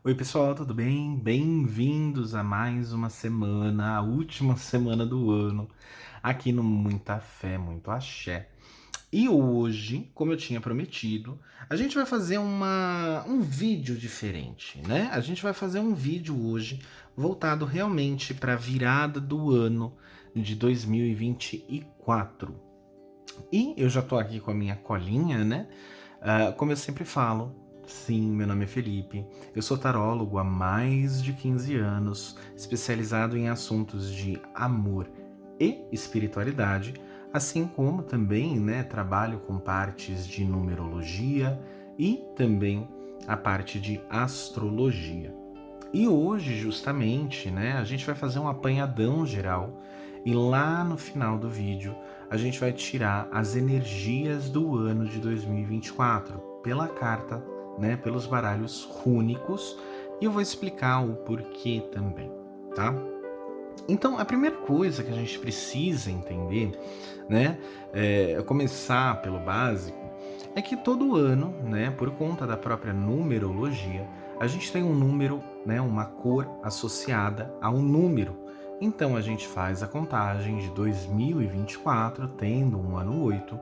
Oi, pessoal, tudo bem? Bem-vindos a mais uma semana, a última semana do ano, aqui no Muita Fé, Muito Axé. E hoje, como eu tinha prometido, a gente vai fazer um vídeo diferente, né? A gente vai fazer um vídeo hoje voltado realmente para a virada do ano de 2024. E eu já tô aqui com a minha colinha, né? Como eu sempre falo, sim, meu nome é Felipe, eu sou tarólogo há mais de 15 anos, especializado em assuntos de amor e espiritualidade, assim como também, né, trabalho com partes de numerologia e também a parte de astrologia. E hoje, justamente, né, a gente vai fazer um apanhadão geral e lá no final do vídeo a gente vai tirar as energias do ano de 2024 pela carta, né, pelos baralhos rúnicos e eu vou explicar o porquê também, tá? Então, a primeira coisa que a gente precisa entender, né, começar pelo básico, é que todo ano, né, por conta da própria numerologia, a gente tem um número, né, uma cor associada a um número. Então a gente faz a contagem de 2024, tendo um ano 8,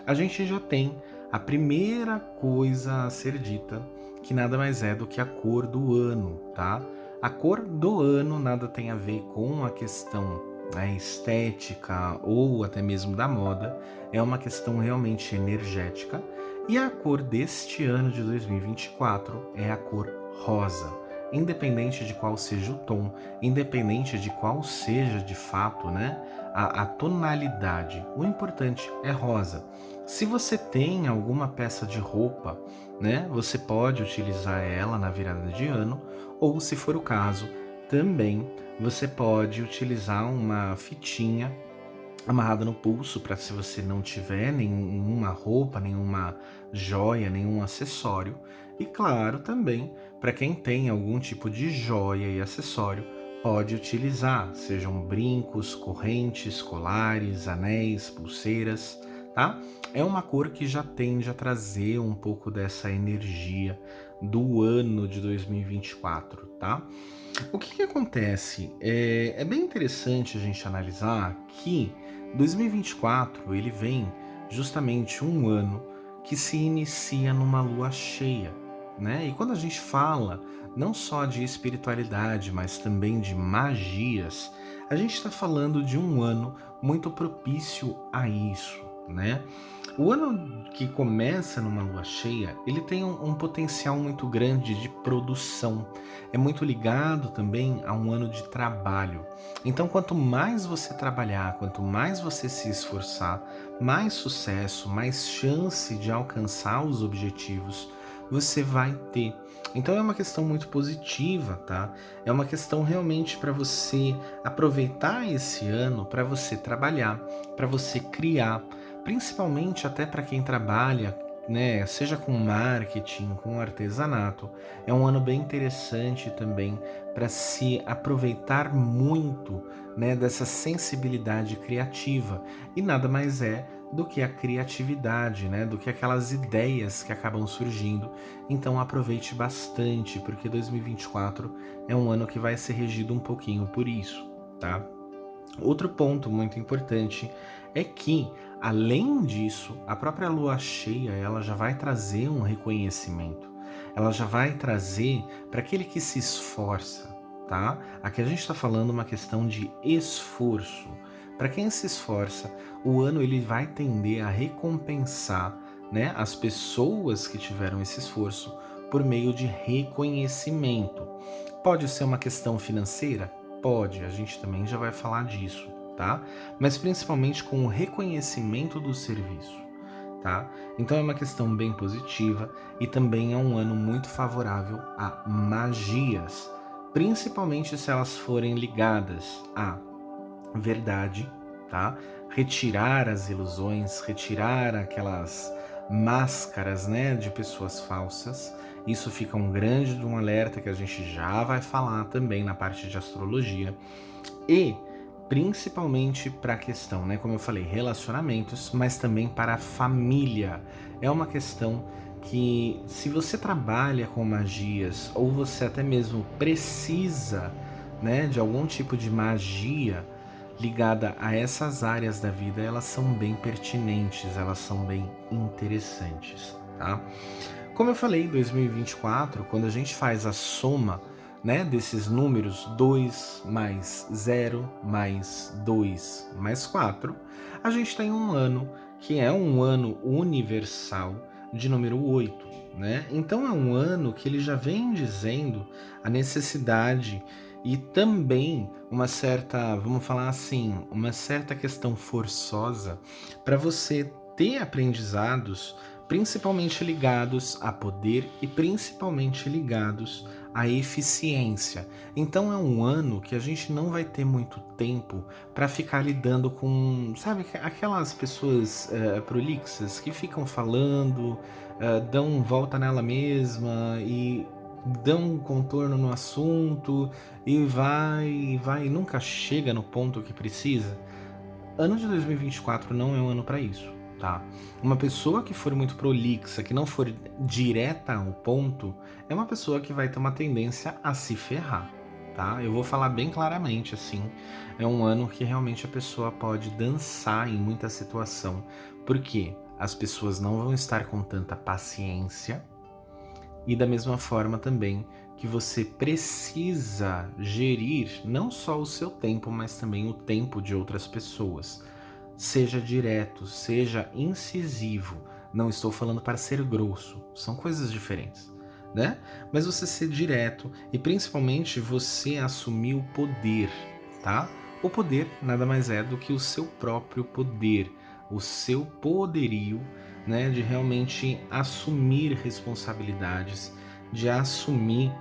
a gente já tem a primeira coisa a ser dita, que nada mais é do que a cor do ano, tá? A cor do ano nada tem a ver com a questão, né, estética ou até mesmo da moda, é uma questão realmente energética. E a cor deste ano de 2024 é a cor rosa. Independente de qual seja o tom, independente de qual seja de fato, né, a tonalidade, o importante é rosa. Se você tem alguma peça de roupa, né, você pode utilizar ela na virada de ano, ou se for o caso, também você pode utilizar uma fitinha amarrada no pulso para, se você não tiver nenhuma roupa, nenhuma joia, nenhum acessório. E claro, também para quem tem algum tipo de joia e acessório, pode utilizar, sejam brincos, correntes, colares, anéis, pulseiras, tá? É uma cor que já tende a trazer um pouco dessa energia do ano de 2024, tá? O que acontece? É bem interessante a gente analisar que 2024 ele vem justamente um ano que se inicia numa lua cheia, né? E quando a gente fala não só de espiritualidade, mas também de magias, a gente está falando de um ano muito propício a isso, né? O ano que começa numa lua cheia, ele tem um potencial muito grande de produção. É muito ligado também a um ano de trabalho. Então, quanto mais você trabalhar, quanto mais você se esforçar, mais sucesso, mais chance de alcançar os objetivos você vai ter. Então é uma questão muito positiva, tá? É uma questão realmente para você aproveitar esse ano para você trabalhar, para você criar, principalmente até para quem trabalha, né, seja com marketing, com artesanato. É um ano bem interessante também para se aproveitar muito, né, dessa sensibilidade criativa. E nada mais é do que a criatividade, né, do que aquelas ideias que acabam surgindo. Então aproveite bastante, porque 2024 é um ano que vai ser regido um pouquinho por isso, tá? Outro ponto muito importante é que, além disso, a própria lua cheia ela já vai trazer um reconhecimento. Ela já vai trazer para aquele que se esforça, tá? Aqui a gente está falando uma questão de esforço. Para quem se esforça, o ano ele vai tender a recompensar, né, as pessoas que tiveram esse esforço por meio de reconhecimento. Pode ser uma questão financeira? Pode, a gente também já vai falar disso, tá? Mas principalmente com o reconhecimento do serviço, tá? Então é uma questão bem positiva e também é um ano muito favorável a magias, principalmente se elas forem ligadas à verdade, tá? Retirar as ilusões, retirar aquelas máscaras, né, de pessoas falsas. Isso fica um grande alerta que a gente já vai falar também na parte de astrologia. E principalmente para a questão, né, como eu falei, relacionamentos, mas também para a família. É uma questão que, se você trabalha com magias ou você até mesmo precisa, né, de algum tipo de magia ligada a essas áreas da vida, elas são bem pertinentes, elas são bem interessantes, tá? Como eu falei, 2024, quando a gente faz a soma, né, desses números 2 mais 0 mais 2 mais 4, a gente tem um ano que é um ano universal de número 8, né? Então é um ano que ele já vem dizendo a necessidade e também uma certa, vamos falar assim, uma certa questão forçosa para você ter aprendizados principalmente ligados a poder e principalmente ligados à eficiência. Então é um ano que a gente não vai ter muito tempo para ficar lidando com, sabe, aquelas pessoas prolixas que ficam falando, dão volta nela mesma e dão um contorno no assunto e vai e nunca chega no ponto que precisa. Ano de 2024 não é um ano para isso, tá? Uma pessoa que for muito prolixa, que não for direta ao ponto, é uma pessoa que vai ter uma tendência a se ferrar, tá? Eu vou falar bem claramente assim. É um ano que realmente a pessoa pode dançar em muita situação, porque as pessoas não vão estar com tanta paciência e da mesma forma também que você precisa gerir não só o seu tempo, mas também o tempo de outras pessoas. Seja direto, seja incisivo. Não estou falando para ser grosso, são coisas diferentes, né? Mas você ser direto e principalmente você assumir o poder, tá? O poder nada mais é do que o seu próprio poder, o seu poderio, né, de realmente assumir responsabilidades, de assumir,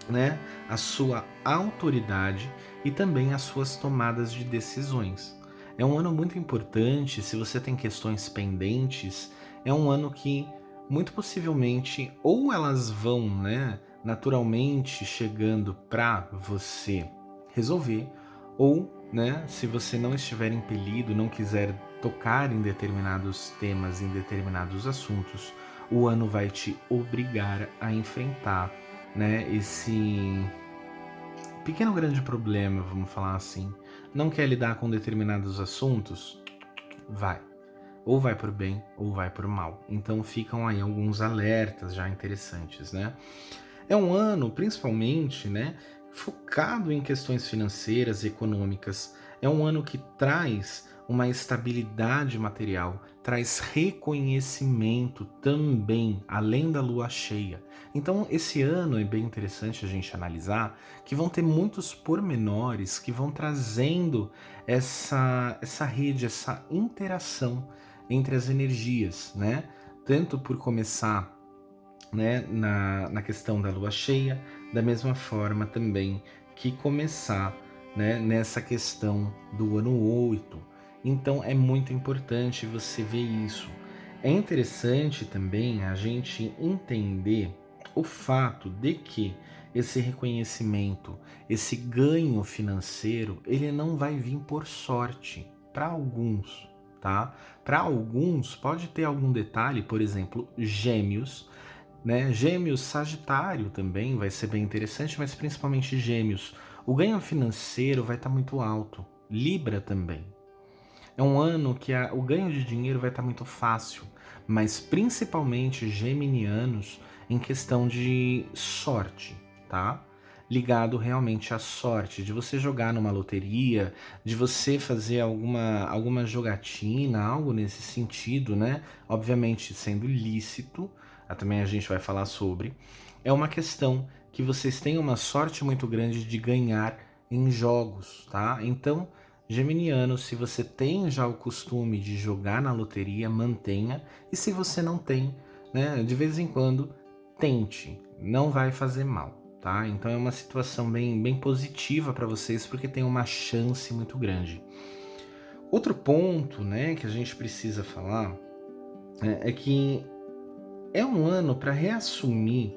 né, a sua autoridade e também as suas tomadas de decisões. É um ano muito importante, se você tem questões pendentes, é um ano que muito possivelmente ou elas vão, né, naturalmente chegando para você resolver, ou, né, se você não estiver impelido, não quiser tocar em determinados temas, em determinados assuntos, o ano vai te obrigar a enfrentar, né, esse pequeno grande problema, vamos falar assim. Não quer lidar com determinados assuntos? Vai. Ou vai por bem ou vai por mal. Então ficam aí alguns alertas já interessantes, né? É um ano, principalmente, né, focado em questões financeiras e econômicas. É um ano que traz uma estabilidade material, traz reconhecimento também, além da lua cheia. Então, esse ano é bem interessante a gente analisar que vão ter muitos pormenores que vão trazendo essa rede, essa interação entre as energias, né? Tanto por começar, né, na questão da lua cheia, da mesma forma também que começar, né, nessa questão do ano 8. Então é muito importante você ver isso. É interessante também a gente entender o fato de que esse reconhecimento, esse ganho financeiro, ele não vai vir por sorte para alguns, tá? Para alguns pode ter algum detalhe, por exemplo, Gêmeos, né? Gêmeos, Sagitário também vai ser bem interessante, mas principalmente Gêmeos. O ganho financeiro vai estar muito alto. Libra também. É um ano que o ganho de dinheiro vai estar muito fácil, mas principalmente geminianos em questão de sorte, tá? Ligado realmente à sorte, de você jogar numa loteria, de você fazer alguma jogatina, algo nesse sentido, né? Obviamente sendo lícito, também a gente vai falar sobre. É uma questão que vocês têm uma sorte muito grande de ganhar em jogos, tá? Então, geminiano, se você tem já o costume de jogar na loteria, mantenha. E se você não tem, né, de vez em quando, tente. Não vai fazer mal, tá? Então é uma situação bem positiva para vocês, porque tem uma chance muito grande. Outro ponto, né, que a gente precisa falar é que é um ano para reassumir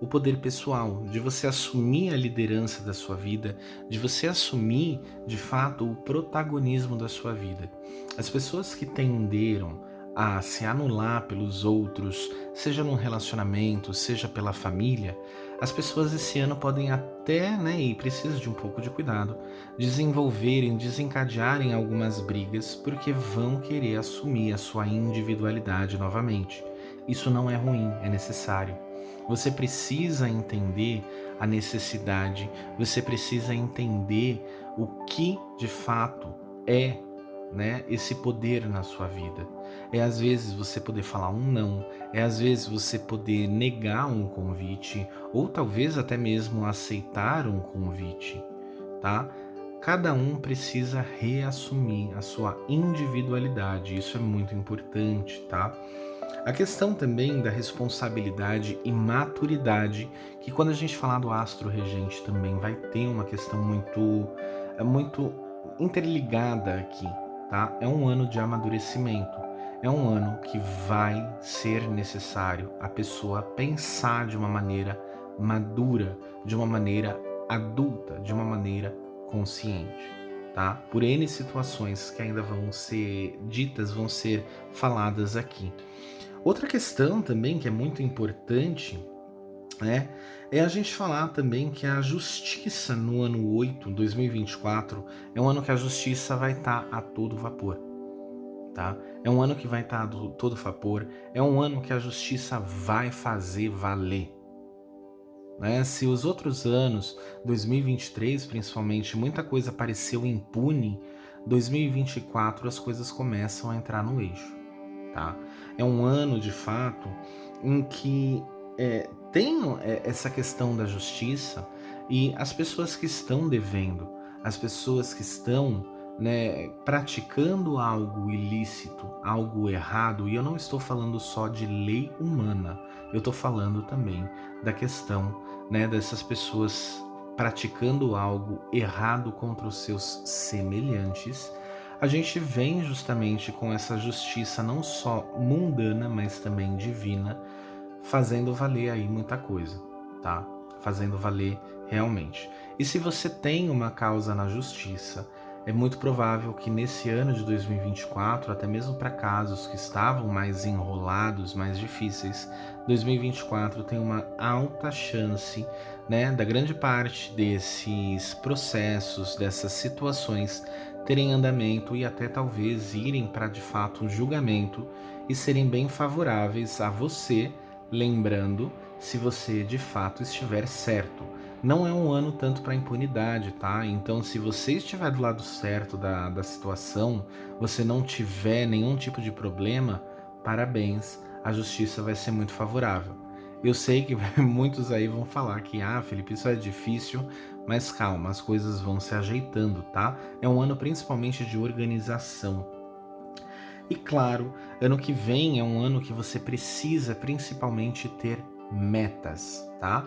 o poder pessoal, de você assumir a liderança da sua vida, de você assumir, de fato, o protagonismo da sua vida. As pessoas que tenderam a se anular pelos outros, seja num relacionamento, seja pela família, as pessoas esse ano podem até, né, e precisa de um pouco de cuidado, desenvolverem, desencadearem algumas brigas, porque vão querer assumir a sua individualidade novamente. Isso não é ruim, é necessário. Você precisa entender a necessidade, você precisa entender o que de fato é, né, esse poder na sua vida. É às vezes você poder falar um não, é às vezes você poder negar um convite, ou talvez até mesmo aceitar um convite, tá? Cada um precisa reassumir a sua individualidade, isso é muito importante, tá? A questão também da responsabilidade e maturidade, que quando a gente falar do astro regente também vai ter uma questão muito interligada aqui, tá? É um ano de amadurecimento, é um ano que vai ser necessário a pessoa pensar de uma maneira madura, de uma maneira adulta, de uma maneira consciente, tá? Por N situações que ainda vão ser ditas, vão ser faladas aqui. Outra questão também que é muito importante, né, é a gente falar também que a justiça no ano 8, 2024, é um ano que a justiça vai estar a todo vapor, tá? É um ano que vai estar a todo vapor, é um ano que a justiça vai fazer valer, né? Se os outros anos, 2023 principalmente, muita coisa pareceu impune, 2024 as coisas começam a entrar no eixo. Tá? É um ano, de fato, em que tem essa questão da justiça e as pessoas que estão devendo, as pessoas que estão, né, praticando algo ilícito, algo errado, e eu não estou falando só de lei humana, eu estou falando também da questão, né, dessas pessoas praticando algo errado contra os seus semelhantes. A gente vem justamente com essa justiça não só mundana, mas também divina, fazendo valer aí muita coisa, tá? Fazendo valer realmente. E se você tem uma causa na justiça, é muito provável que nesse ano de 2024, até mesmo para casos que estavam mais enrolados, mais difíceis, 2024 tem uma alta chance, né, da grande parte desses processos, dessas situações terem andamento e até talvez irem para de fato um julgamento e serem bem favoráveis a você, lembrando, se você de fato estiver certo. Não é um ano tanto para impunidade, tá? Então, se você estiver do lado certo da situação, você não tiver nenhum tipo de problema, parabéns, a justiça vai ser muito favorável. Eu sei que muitos aí vão falar que, Felipe, isso é difícil, mas calma, as coisas vão se ajeitando, tá? É um ano principalmente de organização. E claro, ano que vem é um ano que você precisa principalmente ter metas, tá?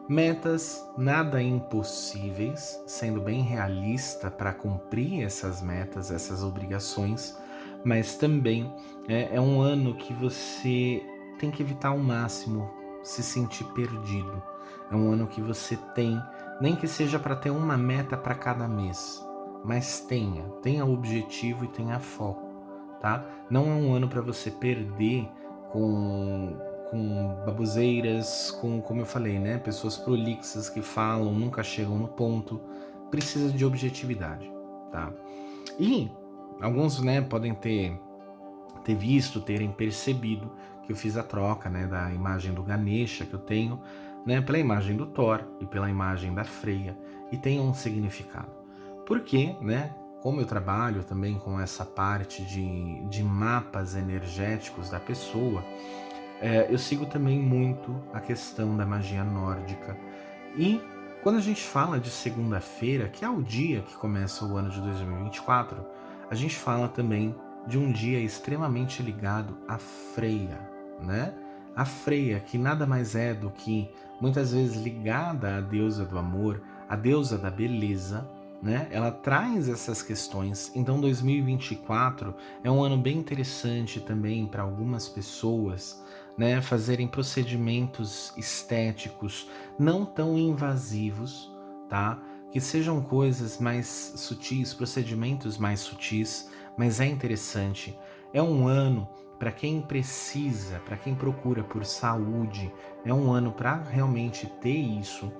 Metas nada impossíveis, sendo bem realista para cumprir essas metas, essas obrigações, mas também é um ano que você tem que evitar ao máximo se sentir perdido. É um ano que você tem, nem que seja para ter uma meta para cada mês, mas tenha objetivo e tenha foco, tá? Não é um ano para você perder com baboseiras, como eu falei, né? Pessoas prolixas que falam, nunca chegam no ponto. Precisa de objetividade, tá? E alguns, né, podem ter visto, terem percebido que eu fiz a troca, né, da imagem do Ganesha que eu tenho, né, pela imagem do Thor e pela imagem da Freya, e tem um significado. Porque, né, como eu trabalho também com essa parte de mapas energéticos da pessoa, eu sigo também muito a questão da magia nórdica. E quando a gente fala de segunda-feira, que é o dia que começa o ano de 2024, a gente fala também de um dia extremamente ligado à Freya, né? A Freya, que nada mais é do que muitas vezes ligada à deusa do amor, à deusa da beleza, né? Ela traz essas questões. Então 2024 é um ano bem interessante também para algumas pessoas, né, fazerem procedimentos estéticos não tão invasivos, tá? Que sejam coisas mais sutis, procedimentos mais sutis, mas é interessante. É um ano para quem precisa, para quem procura por saúde, é um ano para realmente ter isso.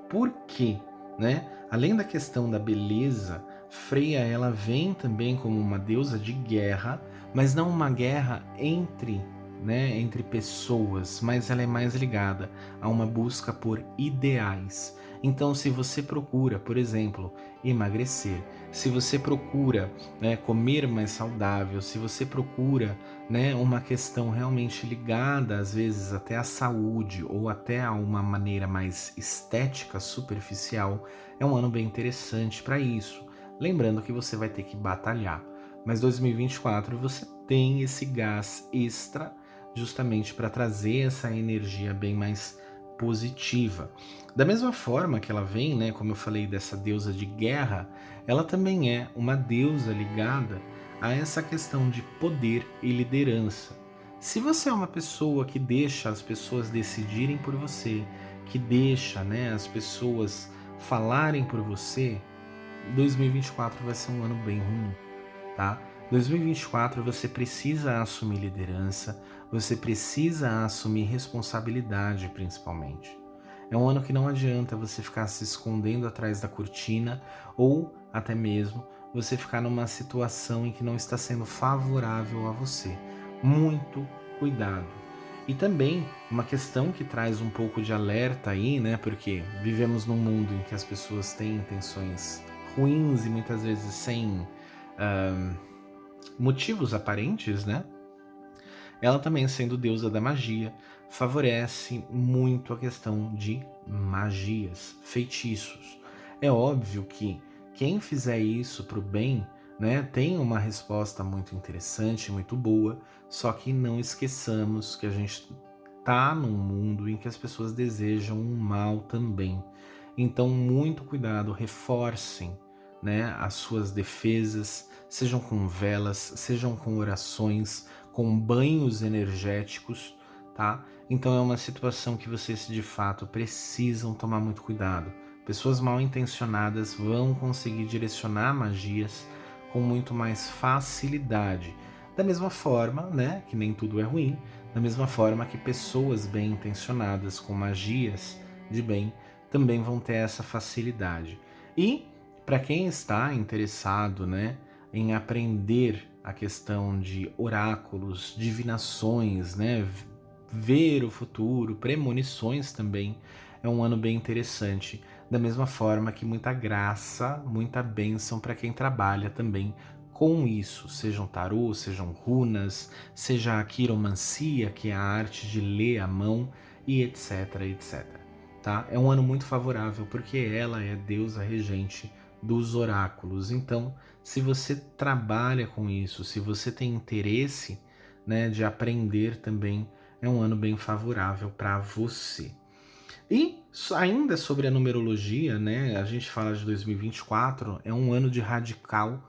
Por quê? Né? Além da questão da beleza, Freia ela vem também como uma deusa de guerra, mas não uma guerra entre, né, entre pessoas, mas ela é mais ligada a uma busca por ideais. Então, se você procura, por exemplo, emagrecer, se você procura, né, comer mais saudável, se você procura, né, uma questão realmente ligada, às vezes, até à saúde ou até a uma maneira mais estética, superficial, é um ano bem interessante para isso. Lembrando que você vai ter que batalhar. Mas 2024 você tem esse gás extra justamente para trazer essa energia bem mais positiva. Da mesma forma que ela vem, né, como eu falei dessa deusa de guerra, ela também é uma deusa ligada a essa questão de poder e liderança. Se você é uma pessoa que deixa as pessoas decidirem por você, que deixa, né, as pessoas falarem por você, 2024 vai ser um ano bem ruim, tá? 2024 você precisa assumir liderança, você precisa assumir responsabilidade principalmente. É um ano que não adianta você ficar se escondendo atrás da cortina ou até mesmo você ficar numa situação em que não está sendo favorável a você. Muito cuidado. E também uma questão que traz um pouco de alerta aí, né? Porque vivemos num mundo em que as pessoas têm intenções ruins e muitas vezes sem motivos aparentes, né? Ela também sendo deusa da magia, favorece muito a questão de magias, feitiços. É óbvio que quem fizer isso para o bem, né, tem uma resposta muito interessante, muito boa, só que não esqueçamos que a gente tá num mundo em que as pessoas desejam um mal também. Então, muito cuidado, reforcem, né, as suas defesas, sejam com velas, sejam com orações, com banhos energéticos, tá? Então é uma situação que vocês de fato precisam tomar muito cuidado. Pessoas mal intencionadas vão conseguir direcionar magias com muito mais facilidade. Da mesma forma, né, que nem tudo é ruim, da mesma forma que pessoas bem intencionadas com magias de bem também vão ter essa facilidade. E para quem está interessado, né, em aprender a questão de oráculos, divinações, né, ver o futuro, premonições também, é um ano bem interessante. Da mesma forma que muita graça, muita bênção para quem trabalha também com isso, sejam tarô, sejam runas, seja a quiromancia, que é a arte de ler a mão, e etc, etc. Tá? É um ano muito favorável porque ela é deusa regente dos oráculos. Então, se você trabalha com isso, se você tem interesse, né, de aprender também, é um ano bem favorável para você. E ainda sobre a numerologia, né, a gente fala de 2024, é um ano de radical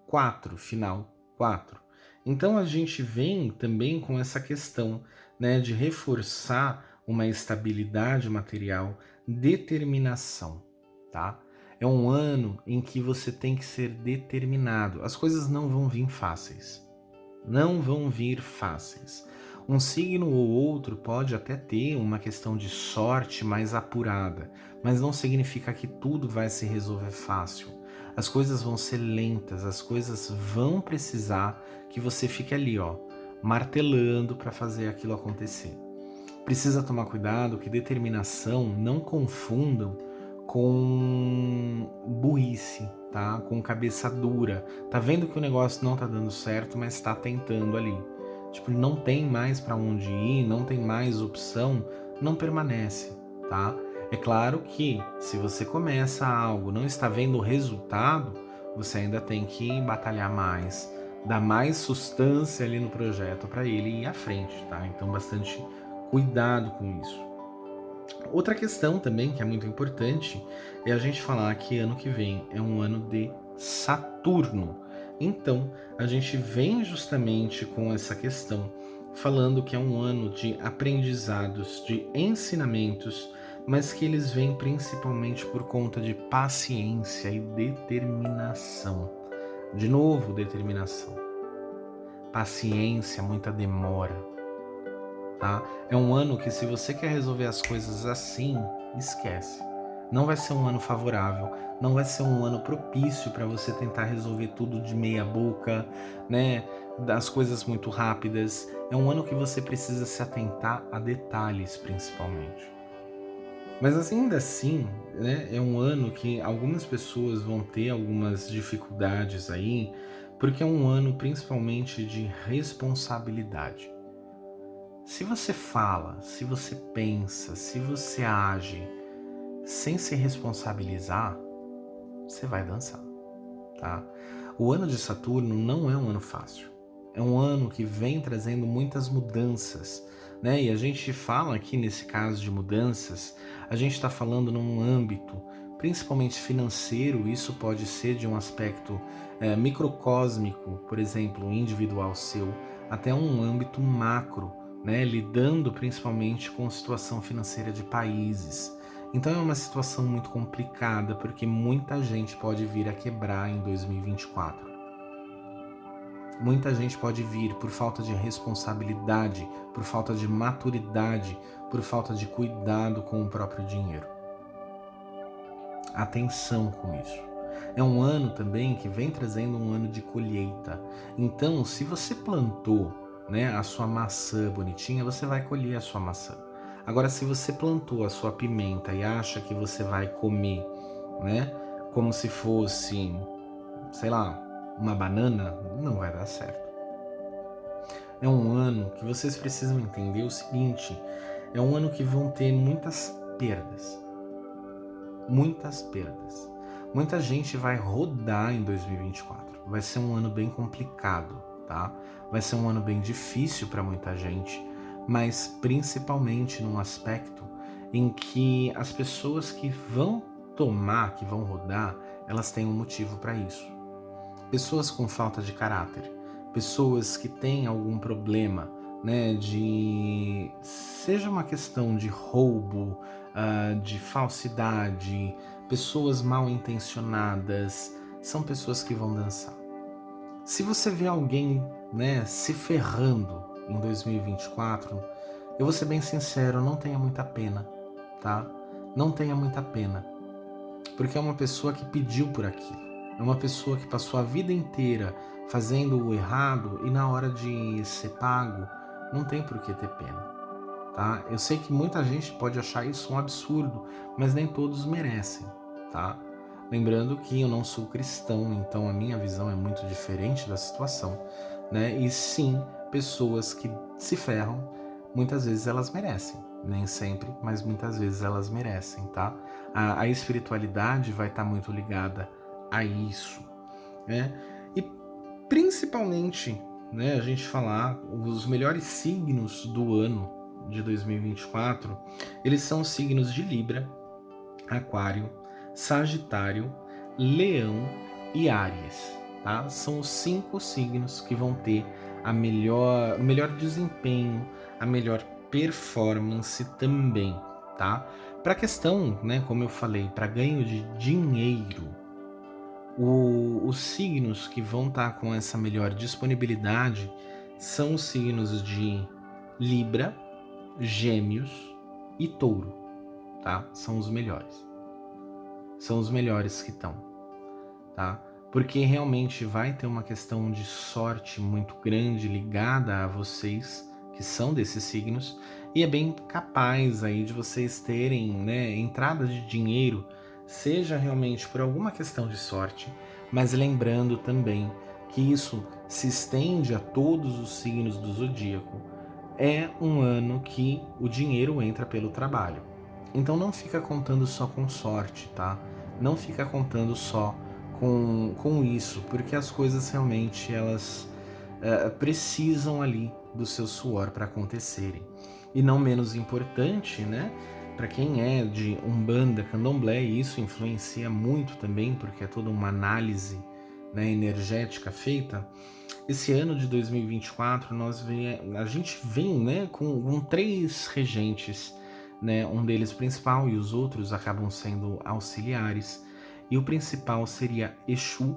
4, final 4. Então a gente vem também com essa questão, né, de reforçar uma estabilidade material, determinação, tá? É um ano em que você tem que ser determinado. As coisas não vão vir fáceis. Não vão vir fáceis. Um signo ou outro pode até ter uma questão de sorte mais apurada, mas não significa que tudo vai se resolver fácil. As coisas vão ser lentas, as coisas vão precisar que você fique ali, ó, martelando para fazer aquilo acontecer. Precisa tomar cuidado que determinação não confundam com burrice, tá? Com cabeça dura. Tá vendo que o negócio não tá dando certo, mas tá tentando ali. Tipo, não tem mais para onde ir, não tem mais opção, não permanece, tá? É claro que se você começa algo, não está vendo o resultado, você ainda tem que batalhar mais, dar mais sustância ali no projeto para ele ir à frente, tá? Então bastante cuidado com isso. Outra questão também que é muito importante é a gente falar que ano que vem é um ano de Saturno. Então, a gente vem justamente com essa questão falando que é um ano de aprendizados, de ensinamentos, mas que eles vêm principalmente por conta de paciência e determinação. De novo, determinação. Paciência, muita demora, tá? É um ano que, se você quer resolver as coisas assim, esquece. Não vai ser um ano favorável, não vai ser um ano propício para você tentar resolver tudo de meia boca, né? Das coisas muito rápidas. É um ano que você precisa se atentar a detalhes, principalmente. Mas ainda assim, né, é um ano que algumas pessoas vão ter algumas dificuldades aí, porque é um ano principalmente de responsabilidade. Se você fala, se você pensa, se você age sem se responsabilizar, você vai dançar, tá? O ano de Saturno não é um ano fácil. É um ano que vem trazendo muitas mudanças, né? E a gente fala aqui, nesse caso de mudanças, a gente está falando num âmbito principalmente financeiro. Isso pode ser de um aspecto microcósmico, por exemplo, individual seu, até um âmbito macro, né? Lidando principalmente com a situação financeira de países. Então é uma situação muito complicada, porque muita gente pode vir a quebrar em 2024. Muita gente pode vir por falta de responsabilidade, por falta de maturidade, por falta de cuidado com o próprio dinheiro. Atenção com isso. É um ano também que vem trazendo um ano de colheita. Então, se você plantou, né, a sua maçã bonitinha, você vai colher a sua maçã. Agora, se você plantou a sua pimenta e acha que você vai comer, né, como se fosse, sei lá, uma banana, não vai dar certo. É um ano que vocês precisam entender o seguinte: é um ano que vão ter muitas perdas. Muitas perdas. Muita gente vai rodar em 2024. Vai ser um ano bem complicado, tá? Vai ser um ano bem difícil para muita gente, mas principalmente num aspecto em que as pessoas que vão tomar, que vão rodar, elas têm um motivo para isso. Pessoas com falta de caráter, pessoas que têm algum problema, né, seja uma questão de roubo, de falsidade, pessoas mal intencionadas, são pessoas que vão dançar. Se você vê alguém, né, se ferrando em 2024, eu vou ser bem sincero, não tenha muita pena, tá? Não tenha muita pena, porque é uma pessoa que pediu por aquilo. É uma pessoa que passou a vida inteira fazendo o errado e, na hora de ser pago, não tem por que ter pena, tá? Eu sei que muita gente pode achar isso um absurdo, mas nem todos merecem, tá? Lembrando que eu não sou cristão, então a minha visão é muito diferente da situação, né? E sim, pessoas que se ferram, muitas vezes elas merecem. Nem sempre, mas muitas vezes elas merecem, tá? A espiritualidade vai estar muito ligada a isso, né? E principalmente, né, a gente falar os melhores signos do ano de 2024, eles são os signos de Libra, Aquário, Sagitário, Leão e Áries, tá? São os 5 signos que vão ter o melhor desempenho, a melhor performance também, tá? Para questão, né, como eu falei, para ganho de dinheiro, os signos que vão estar com essa melhor disponibilidade são os signos de Libra, Gêmeos e Touro, tá? São os melhores. São os melhores que estão, tá? Porque realmente vai ter uma questão de sorte muito grande ligada a vocês que são desses signos, e é bem capaz aí de vocês terem, né, entradas de dinheiro, seja realmente por alguma questão de sorte, mas lembrando também que isso se estende a todos os signos do zodíaco. É um ano que o dinheiro entra pelo trabalho. Então não fica contando só com sorte, tá? Não fica contando só com isso, porque as coisas realmente elas precisam ali do seu suor para acontecerem. E não menos importante, né? Para quem é de Umbanda, Candomblé, isso influencia muito também, porque é toda uma análise, né, energética feita, esse ano de 2024 a gente vem, né, com três regentes, né, um deles principal e os outros acabam sendo auxiliares. E o principal seria Exu,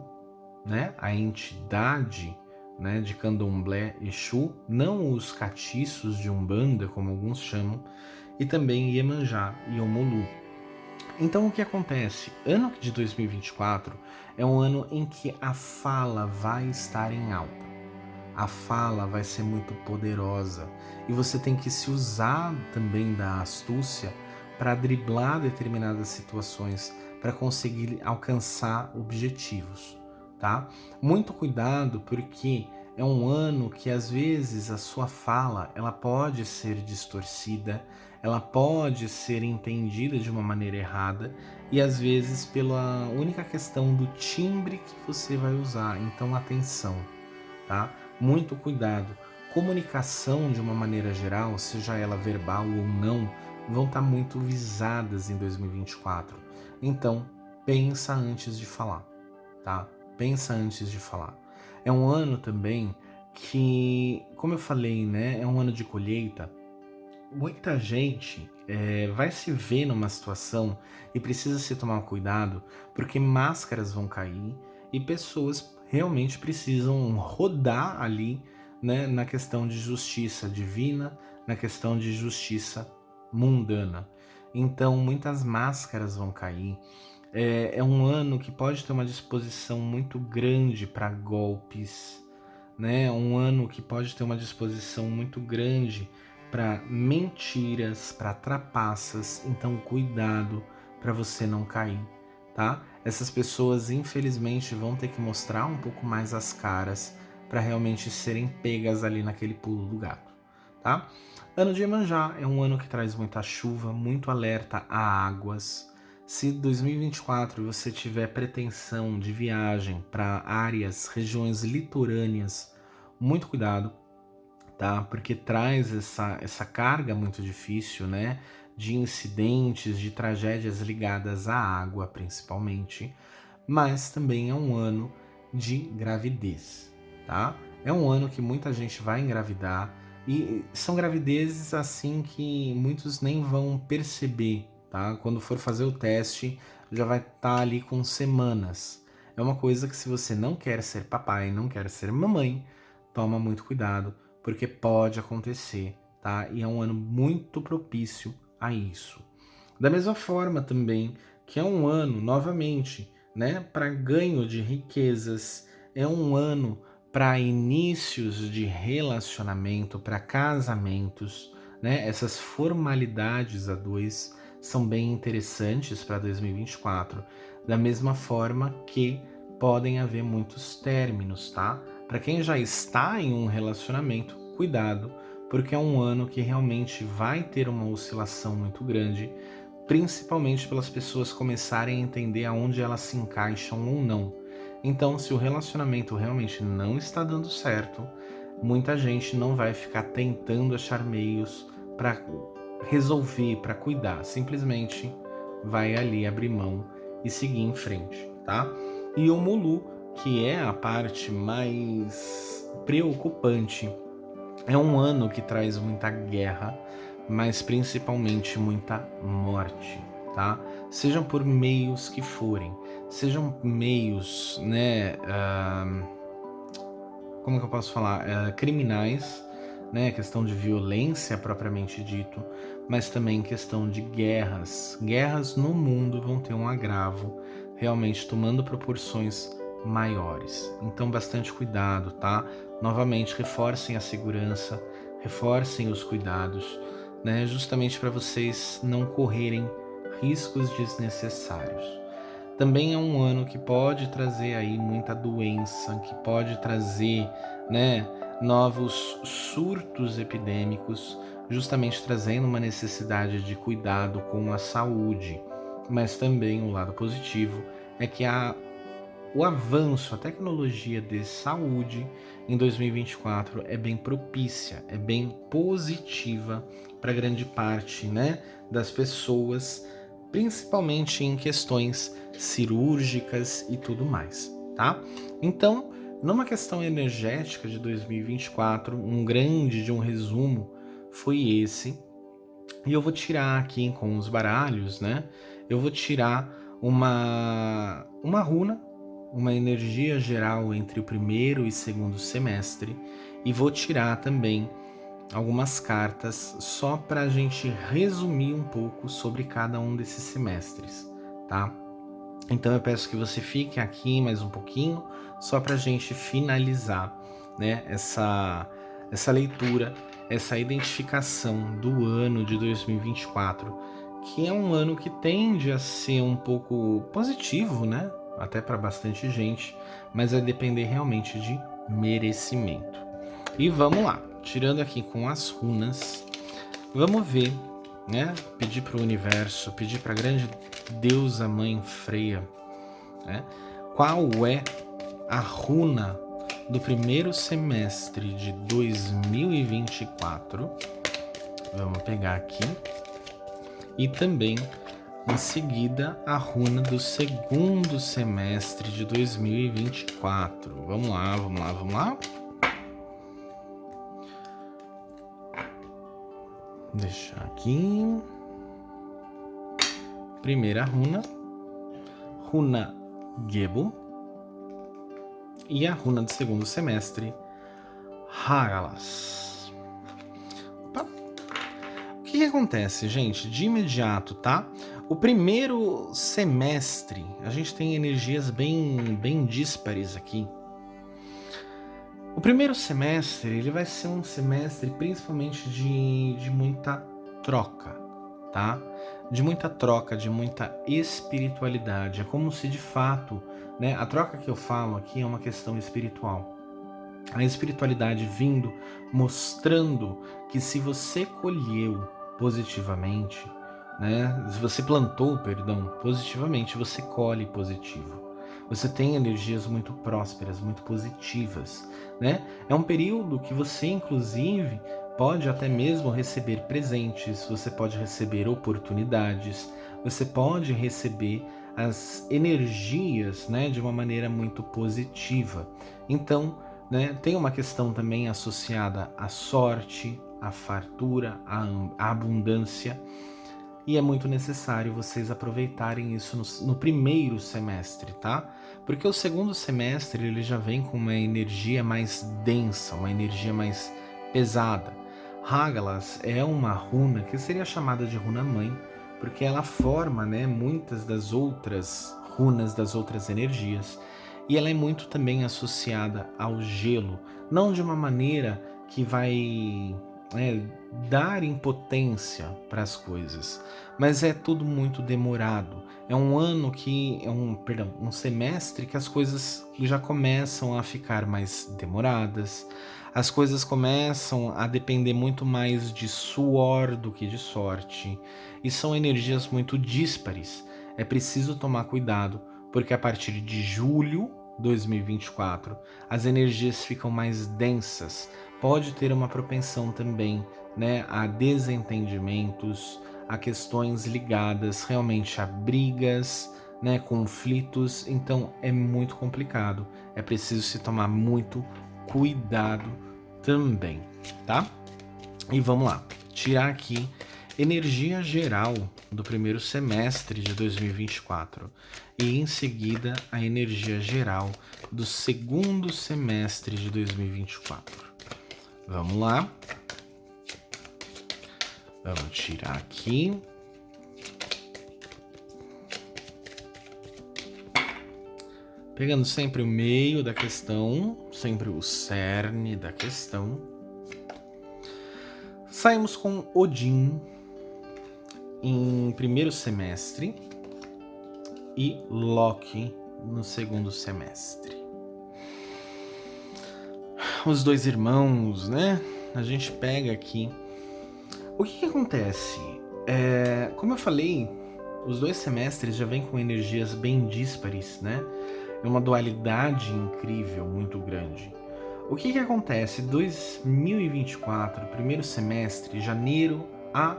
né, a entidade, né, de Candomblé Exu, não os catiços de Umbanda, como alguns chamam, e também Iemanjá e Omolu. Então o que acontece? Ano de 2024 é um ano em que a fala vai estar em alta. A fala vai ser muito poderosa e você tem que se usar também da astúcia para driblar determinadas situações, para conseguir alcançar objetivos, tá? Muito cuidado, porque é um ano que às vezes a sua fala ela pode ser distorcida, ela pode ser entendida de uma maneira errada e às vezes pela única questão do timbre que você vai usar. Então atenção, tá? Muito cuidado. Comunicação de uma maneira geral, seja ela verbal ou não, vão estar muito visadas em 2024. Então, pensa antes de falar, tá? Pensa antes de falar. É um ano também que, como eu falei, né, é um ano de colheita. Muita gente vai se ver numa situação e precisa se tomar cuidado, porque máscaras vão cair e pessoas realmente precisam rodar ali, né, na questão de justiça divina, na questão de justiça mundana. Então, muitas máscaras vão cair. É um ano que pode ter uma disposição muito grande para golpes, né? Um ano que pode ter uma disposição muito grande para mentiras, para trapaças. Então, cuidado para você não cair, tá? Essas pessoas, infelizmente, vão ter que mostrar um pouco mais as caras para realmente serem pegas ali naquele pulo do gato, tá? Ano de Iemanjá é um ano que traz muita chuva, muito alerta a águas. Se 2024 você tiver pretensão de viagem para áreas, regiões litorâneas, muito cuidado, tá? Porque traz essa carga muito difícil, né? De incidentes, de tragédias ligadas à água, principalmente. Mas também é um ano de gravidez, tá? É um ano que muita gente vai engravidar e são gravidezes assim que muitos nem vão perceber, tá? Quando for fazer o teste, já vai estar ali com semanas. É uma coisa que se você não quer ser papai, não quer ser mamãe, toma muito cuidado, porque pode acontecer, tá? E é um ano muito propício a isso. Da mesma forma também que é um ano, novamente, né, para ganho de riquezas, é um ano para inícios de relacionamento, para casamentos, né? Essas formalidades a dois são bem interessantes para 2024, da mesma forma que podem haver muitos términos, tá? Para quem já está em um relacionamento, cuidado, porque é um ano que realmente vai ter uma oscilação muito grande, principalmente pelas pessoas começarem a entender aonde elas se encaixam ou não. Então, se o relacionamento realmente não está dando certo, muita gente não vai ficar tentando achar meios para resolver, para cuidar, simplesmente vai ali abrir mão e seguir em frente, tá? E o Mulu, que é a parte mais preocupante, é um ano que traz muita guerra, mas principalmente muita morte, tá? Sejam por meios que forem, sejam meios, né, como que eu posso falar, criminais, né, questão de violência propriamente dito, mas também questão de guerras. Guerras no mundo vão ter um agravo, realmente tomando proporções maiores. Então bastante cuidado, tá? Novamente reforcem a segurança, reforcem os cuidados, né, justamente para vocês não correrem riscos desnecessários. Também é um ano que pode trazer aí muita doença, que pode trazer, né, novos surtos epidêmicos, justamente trazendo uma necessidade de cuidado com a saúde. Mas também o lado positivo é que o avanço, a tecnologia de saúde em 2024 é bem propícia, é bem positiva para grande parte, né, das pessoas, principalmente em questões cirúrgicas e tudo mais, tá? Então, numa questão energética de 2024, um grande de um resumo foi esse. E eu vou tirar aqui com os baralhos, né? Eu vou tirar uma runa, uma energia geral entre o primeiro e segundo semestre, e vou tirar também algumas cartas só para a gente resumir um pouco sobre cada um desses semestres, tá? Então eu peço que você fique aqui mais um pouquinho, só para a gente finalizar, né, essa leitura, essa identificação do ano de 2024, que é um ano que tende a ser um pouco positivo, né? Até para bastante gente, mas vai depender realmente de merecimento. E vamos lá, tirando aqui com as runas, vamos ver, né? Pedir para o universo, pedir para a grande deusa mãe Freya, né? Qual é a runa do primeiro semestre de 2024? Vamos pegar aqui. E também, em seguida, a runa do segundo semestre de 2024. Vamos lá, vamos lá, vamos lá. Deixar aqui. Primeira runa. Runa Gebo. E a runa do segundo semestre, Hagalas. Opa. O que acontece, gente? De imediato, tá? O primeiro semestre, a gente tem energias bem díspares aqui. O primeiro semestre, ele vai ser um semestre principalmente de muita troca, tá? De muita troca, de muita espiritualidade. É como se de fato, né, a troca que eu falo aqui é uma questão espiritual. A espiritualidade vindo, mostrando que se você colheu positivamente, né, se você plantou, perdão, positivamente, você colhe positivo. Você tem energias muito prósperas, muito positivas, né? É um período que você, inclusive, pode até mesmo receber presentes, você pode receber oportunidades, você pode receber as energias, né, de uma maneira muito positiva. Então, né, tem uma questão também associada à sorte, à fartura, à abundância, e é muito necessário vocês aproveitarem isso no primeiro semestre, tá? Porque o segundo semestre ele já vem com uma energia mais densa, uma energia mais pesada. Hagalas é uma runa que seria chamada de runa mãe, porque ela forma, né, muitas das outras runas das outras energias, e ela é muito também associada ao gelo, não de uma maneira que vai dar impotência para as coisas, mas é tudo muito demorado. É um ano que um semestre que as coisas já começam a ficar mais demoradas. As coisas começam a depender muito mais de suor do que de sorte, e são energias muito díspares. É preciso tomar cuidado, porque a partir de julho 2024 as energias ficam mais densas. Pode ter uma propensão também, né, a desentendimentos, a questões ligadas realmente a brigas, né, conflitos. Então é muito complicado. É preciso se tomar muito cuidado também, tá? E vamos lá, tirar aqui energia geral do primeiro semestre de 2024 e em seguida a energia geral do segundo semestre de 2024. Vamos lá. Vamos tirar aqui. Pegando sempre o meio da questão, sempre o cerne da questão. Saímos com Odin em primeiro semestre e Loki no segundo semestre. Os dois irmãos, né? A gente pega aqui. O que acontece? Como eu falei, os dois semestres já vêm com energias bem díspares, né? É uma dualidade incrível, muito grande. O que acontece? 2024, primeiro semestre, janeiro a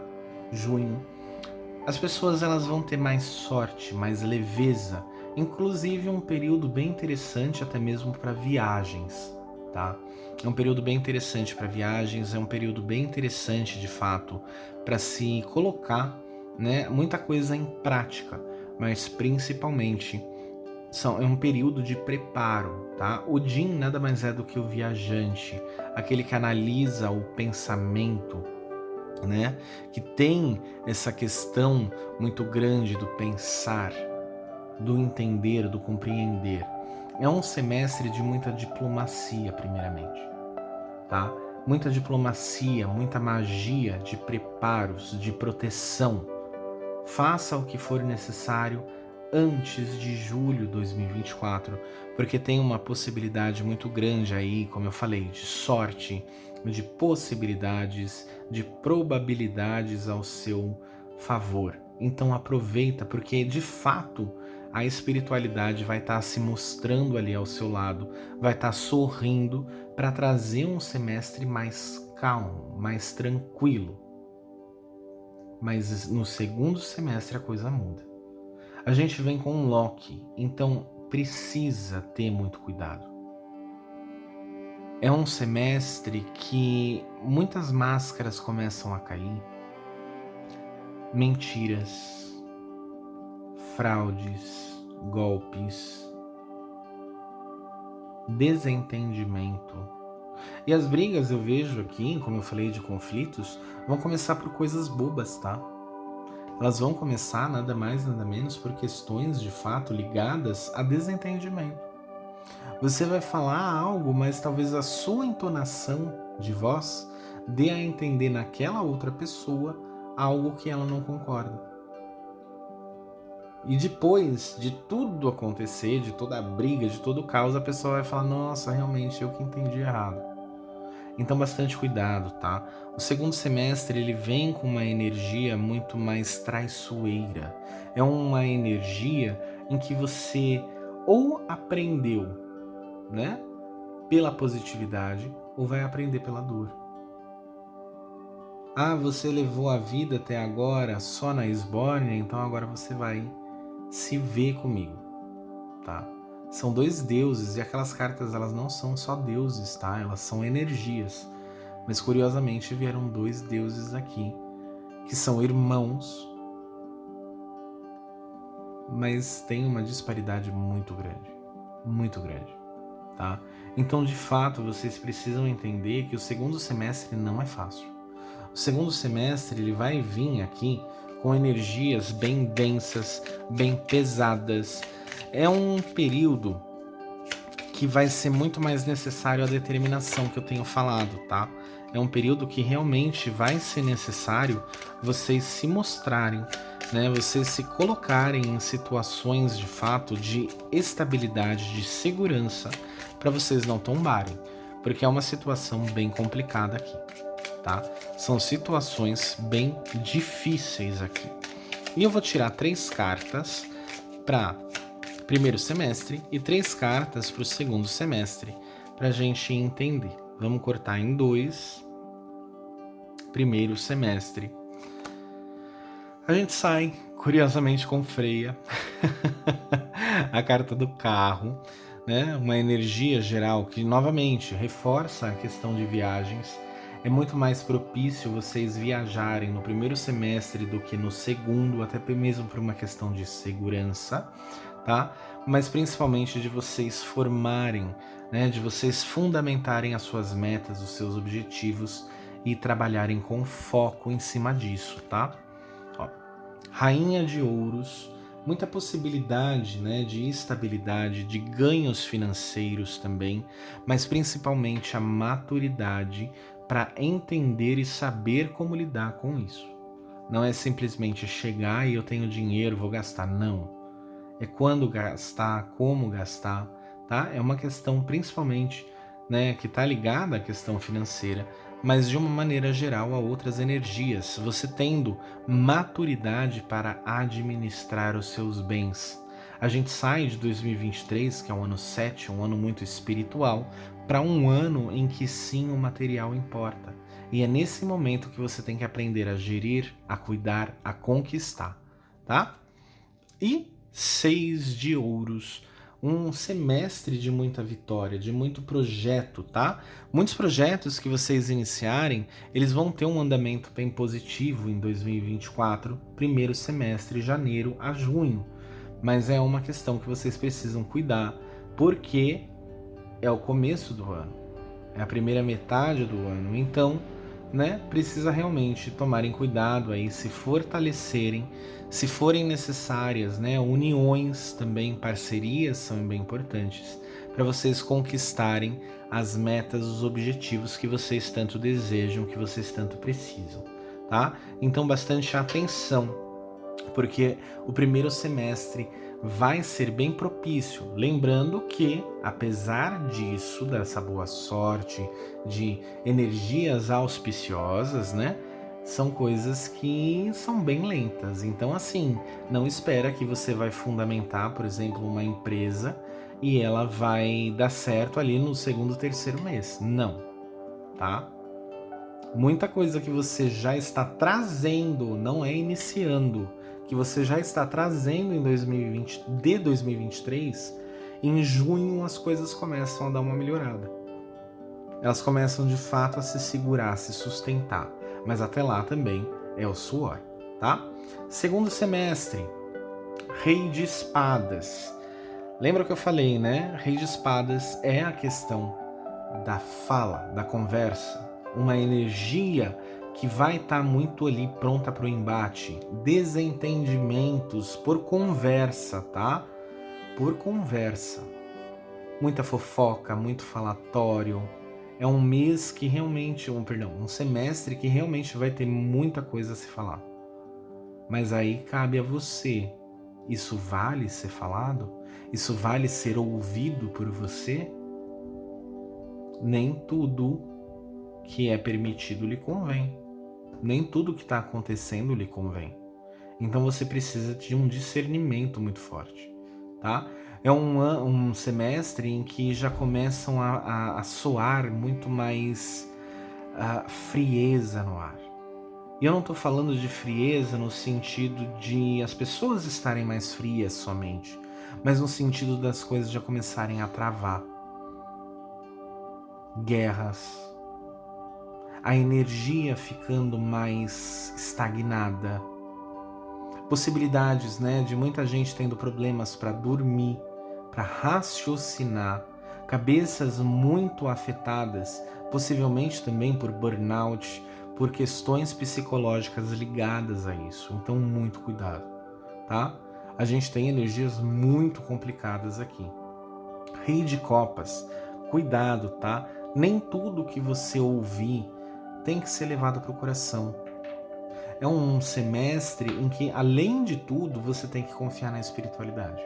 junho, as pessoas elas vão ter mais sorte, mais leveza inclusive um período bem interessante até mesmo para viagens, tá? É um período bem interessante para viagens, é um período bem interessante de fato para se colocar, né, muita coisa em prática, mas principalmente é um período de preparo, tá? O Jin nada mais é do que o viajante, aquele que analisa o pensamento, né? Que tem essa questão muito grande do pensar, do entender, do compreender. É um semestre de muita diplomacia, primeiramente, tá? Muita diplomacia, muita magia de preparos, de proteção. Faça o que for necessário antes de julho de 2024, porque tem uma possibilidade muito grande aí, como eu falei, de sorte, de possibilidades, de probabilidades ao seu favor. Então aproveita, porque de fato a espiritualidade vai estar se mostrando ali ao seu lado, vai estar sorrindo para trazer um semestre mais calmo, mais tranquilo. Mas no segundo semestre a coisa muda. A gente vem com um Loki, então precisa ter muito cuidado. É um semestre que muitas máscaras começam a cair, mentiras, fraudes, golpes, desentendimento. E as brigas eu vejo aqui, como eu falei de conflitos, vão começar por coisas bobas, tá? Elas vão começar nada mais nada menos por questões de fato ligadas a desentendimento. Você vai falar algo, mas talvez a sua entonação de voz dê a entender naquela outra pessoa algo que ela não concorda. E depois de tudo acontecer, de toda a briga, de todo o caos, a pessoa vai falar: nossa, realmente eu que entendi errado. Então bastante cuidado, tá? O segundo semestre ele vem com uma energia muito mais traiçoeira. É uma energia em que você ou aprendeu, né, pela positividade, ou vai aprender pela dor. Ah, você levou a vida até agora só na esbórnia, então agora você vai se ver comigo, tá? São dois deuses e aquelas cartas elas não são só deuses, tá? Elas são energias. Mas curiosamente vieram dois deuses aqui, que são irmãos, mas tem uma disparidade muito grande, tá? Então, de fato, vocês precisam entender que o segundo semestre não é fácil. O segundo semestre ele vai vir aqui com energias bem densas, bem pesadas. É um período que vai ser muito mais necessário a determinação que eu tenho falado, tá? É um período que realmente vai ser necessário vocês se mostrarem, né? Vocês se colocarem em situações de fato de estabilidade, de segurança, para vocês não tombarem, porque é uma situação bem complicada aqui, tá? São situações bem difíceis aqui. E eu vou tirar 3 cartas para primeiro semestre e 3 cartas para o segundo semestre, para a gente entender. Vamos cortar em 2. Primeiro semestre. A gente sai, curiosamente, com Freia. A carta do carro, né? Uma energia geral que, novamente, reforça a questão de viagens. É muito mais propício vocês viajarem no primeiro semestre do que no segundo, até mesmo por uma questão de segurança, tá? Mas principalmente de vocês formarem, né? De vocês fundamentarem as suas metas, os seus objetivos e trabalharem com foco em cima disso, tá? Ó, Rainha de Ouros, muita possibilidade, né, de estabilidade, de ganhos financeiros também, mas principalmente a maturidade para entender e saber como lidar com isso. Não é simplesmente chegar e eu tenho dinheiro, vou gastar, não. É quando gastar, como gastar, tá? É uma questão principalmente, né, que está ligada à questão financeira, mas de uma maneira geral a outras energias, você tendo maturidade para administrar os seus bens. A gente sai de 2023, que é um ano 7, um ano muito espiritual, para um ano em que sim o material importa. E é nesse momento que você tem que aprender a gerir, a cuidar, a conquistar, tá? E Seis de ouros. Um semestre de muita vitória, de muito projeto, tá? Muitos projetos que vocês iniciarem, eles vão ter um andamento bem positivo em 2024, primeiro semestre, janeiro a junho. Mas é uma questão que vocês precisam cuidar, porque é o começo do ano, é a primeira metade do ano, então, né, precisa realmente tomarem cuidado aí, se fortalecerem, se forem necessárias, né, uniões também, parcerias são bem importantes para vocês conquistarem as metas, os objetivos que vocês tanto desejam, que vocês tanto precisam, tá? Então bastante atenção, porque o primeiro semestre vai ser bem propício. Lembrando que, apesar disso, dessa boa sorte, de energias auspiciosas, né? São coisas que são bem lentas. Então, assim, não espera que você vai fundamentar, por exemplo, uma empresa e ela vai dar certo ali no segundo, terceiro mês. Não, tá? Muita coisa que você já está trazendo, não é iniciando, que você já está trazendo em 2020, de 2023, em junho as coisas começam a dar uma melhorada. Elas começam de fato a se segurar, a se sustentar, mas até lá também é o suor, tá? Segundo semestre, Rei de Espadas. Lembra que eu falei, né? Rei de Espadas é a questão da fala, da conversa, uma energia que vai estar muito ali pronta para o embate, desentendimentos por conversa, tá? Por conversa. Muita fofoca, muito falatório. É um mês que realmente, um semestre que realmente vai ter muita coisa a se falar. Mas aí cabe a você. Isso vale ser falado? Isso vale ser ouvido por você? Nem tudo que é permitido lhe convém. Nem tudo que está acontecendo lhe convém. Então você precisa de um discernimento muito forte, tá? É um semestre em que já começam a soar muito mais frieza no ar. E eu não estou falando de frieza no sentido de as pessoas estarem mais frias somente, mas no sentido das coisas já começarem a travar. Guerras, a energia ficando mais estagnada, possibilidades, né, de muita gente tendo problemas para dormir, para raciocinar, cabeças muito afetadas, possivelmente também por burnout, por questões psicológicas ligadas a isso. Então, muito cuidado, tá? A gente tem energias muito complicadas aqui. Rei de Copas, cuidado, tá? Nem tudo que você ouvir tem que ser levado para o coração. É um semestre em que, além de tudo, você tem que confiar na espiritualidade.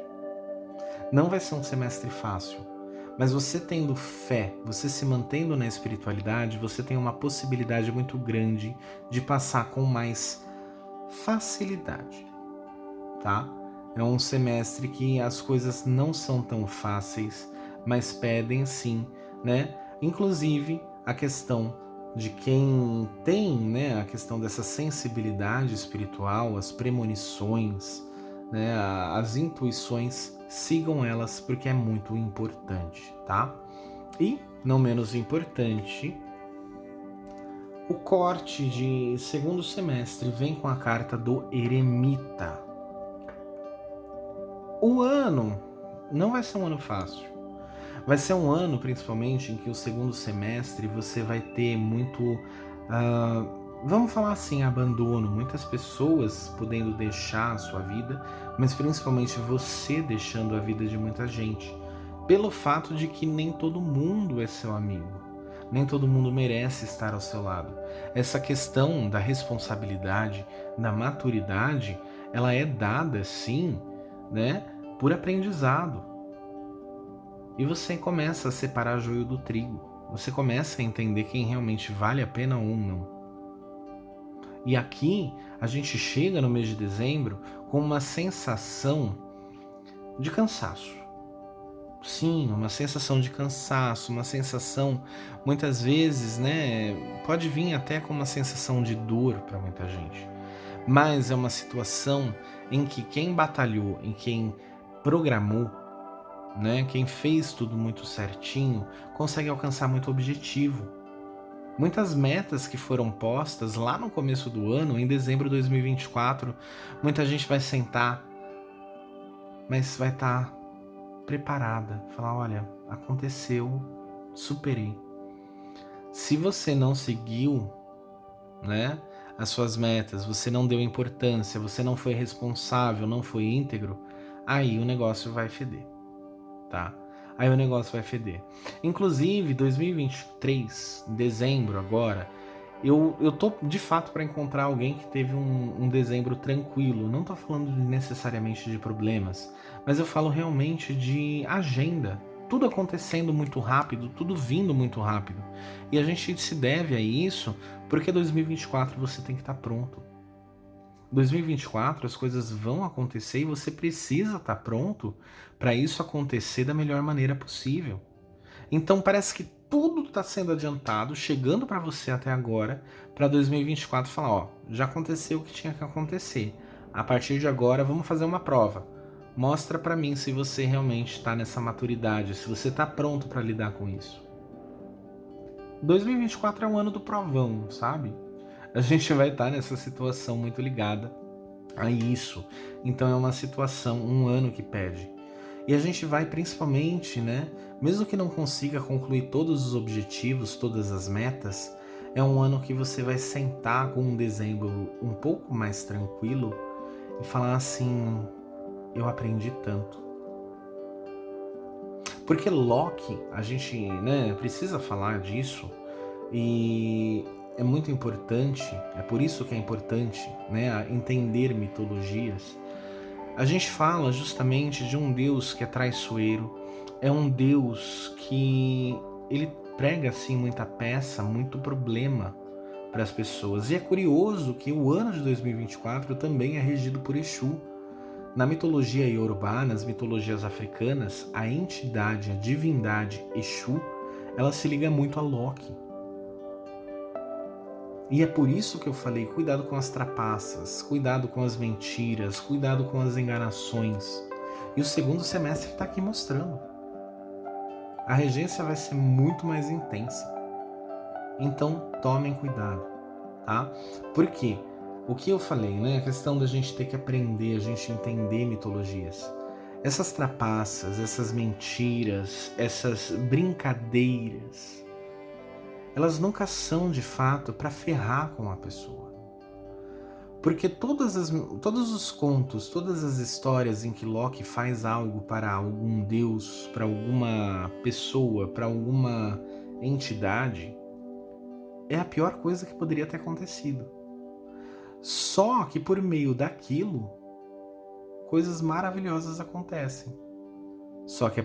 Não vai ser um semestre fácil, mas você tendo fé, você se mantendo na espiritualidade, você tem uma possibilidade muito grande de passar com mais facilidade, tá? É um semestre que as coisas não são tão fáceis, mas pedem sim, né? Inclusive a questão de quem tem, né, a questão dessa sensibilidade espiritual, as premonições, né, as intuições, sigam elas porque é muito importante, tá? E, não menos importante, o corte de segundo semestre vem com a carta do Eremita. O ano não vai ser um ano fácil. Vai ser um ano, principalmente, em que o segundo semestre você vai ter muito, vamos falar assim, abandono. Muitas pessoas podendo deixar a sua vida, mas principalmente você deixando a vida de muita gente. Pelo fato de que nem todo mundo é seu amigo. Nem todo mundo merece estar ao seu lado. Essa questão da responsabilidade, da maturidade, ela é dada, sim, né, por aprendizado. E você começa a separar joio do trigo. Você começa a entender quem realmente vale a pena ou não. E aqui a gente chega no mês de dezembro com uma sensação de cansaço. Sim, uma sensação de cansaço, uma sensação, muitas vezes, né, pode vir até com uma sensação de dor para muita gente. mas é uma situação em que quem batalhou, em quem programou, né, quem fez tudo muito certinho, consegue alcançar muito objetivo. Muitas metas que foram postas lá no começo do ano, em dezembro de 2024, muita gente vai sentar, mas vai estar preparada, falar, olha, aconteceu, superei. Se você não seguiu, né, as suas metas, você não deu importância, você não foi responsável, não foi íntegro, aí o negócio vai feder, tá? Aí o negócio vai feder. Inclusive, 2023, em dezembro agora, eu tô de fato para encontrar alguém que teve um dezembro tranquilo. Não tô falando necessariamente de problemas, mas eu falo realmente de agenda. Tudo acontecendo muito rápido, tudo vindo muito rápido. E a gente se deve a isso porque 2024 você tem que estar pronto. 2024 as coisas vão acontecer e você precisa estar pronto para isso acontecer da melhor maneira possível. Então parece que tudo está sendo adiantado, chegando para você até agora, para 2024 falar, ó, já aconteceu o que tinha que acontecer. A partir de agora vamos fazer uma prova. Mostra para mim se você realmente está nessa maturidade, se você está pronto para lidar com isso. 2024 é um ano do provão, sabe? A gente vai estar nessa situação muito ligada a isso. Então é uma situação, um ano que pede. E a gente vai principalmente, né? Mesmo que não consiga concluir todos os objetivos, todas as metas, é um ano que você vai sentar com um dezembro um pouco mais tranquilo e falar assim: eu aprendi tanto. Porque Loki, a gente, né, precisa falar disso e é muito importante, é por isso que é importante, né, entender mitologias. A gente fala justamente de um Deus que é traiçoeiro, é um Deus que ele prega assim muita peça, muito problema para as pessoas. E é curioso que o ano de 2024 também é regido por Exu. Na mitologia iorubá, nas mitologias africanas, a entidade, a divindade Exu, ela se liga muito a Loki. E é por isso que eu falei, cuidado com as trapaças, cuidado com as mentiras, cuidado com as enganações. E o segundo semestre está aqui mostrando. A regência vai ser muito mais intensa. Então, tomem cuidado, tá? Por quê? O que eu falei, né? A questão da gente ter que aprender, a gente entender mitologias. Essas trapaças, essas mentiras, essas brincadeiras, elas nunca são de fato para ferrar com a pessoa. Porque todos os contos, todas as histórias em que Loki faz algo para algum deus, para alguma pessoa, para alguma entidade, é a pior coisa que poderia ter acontecido. Só que por meio daquilo, coisas maravilhosas acontecem. Só que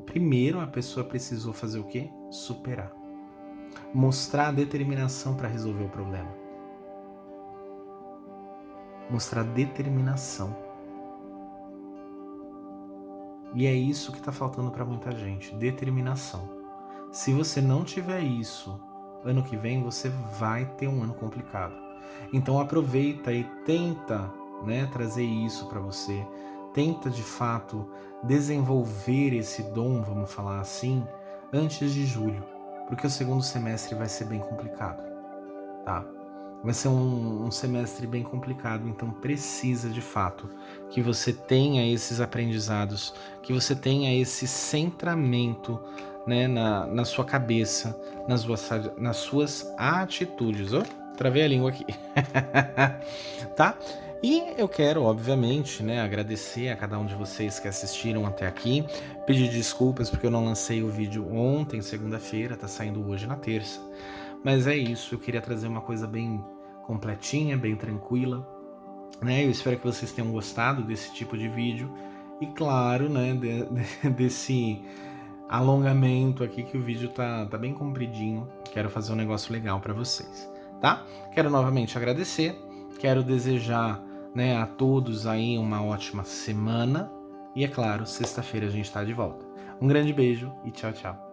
primeiro a pessoa precisou fazer o quê? Superar. Mostrar determinação para resolver o problema. Mostrar determinação. E é isso que está faltando para muita gente, determinação. Se você não tiver isso, ano que vem você vai ter um ano complicado. Então aproveita e tenta, né, trazer isso para você. Tenta de fato desenvolver esse dom, vamos falar assim, antes de julho, porque o segundo semestre vai ser bem complicado, tá? Vai ser um semestre bem complicado, então precisa de fato que você tenha esses aprendizados, que você tenha esse centramento, né, na sua cabeça, nas suas atitudes. Oh, travei a língua aqui. Tá? E eu quero, obviamente, né, agradecer a cada um de vocês que assistiram até aqui, pedir desculpas porque eu não lancei o vídeo ontem, segunda-feira, tá saindo hoje na terça. Mas é isso, eu queria trazer uma coisa bem completinha, bem tranquila, né? Eu espero que vocês tenham gostado desse tipo de vídeo e claro, né, desse alongamento aqui, que o vídeo tá bem compridinho. Quero fazer um negócio legal para vocês, tá? Quero novamente agradecer, quero desejar, né, a todos aí uma ótima semana e é claro, sexta-feira a gente tá de volta. Um grande beijo e tchau, tchau.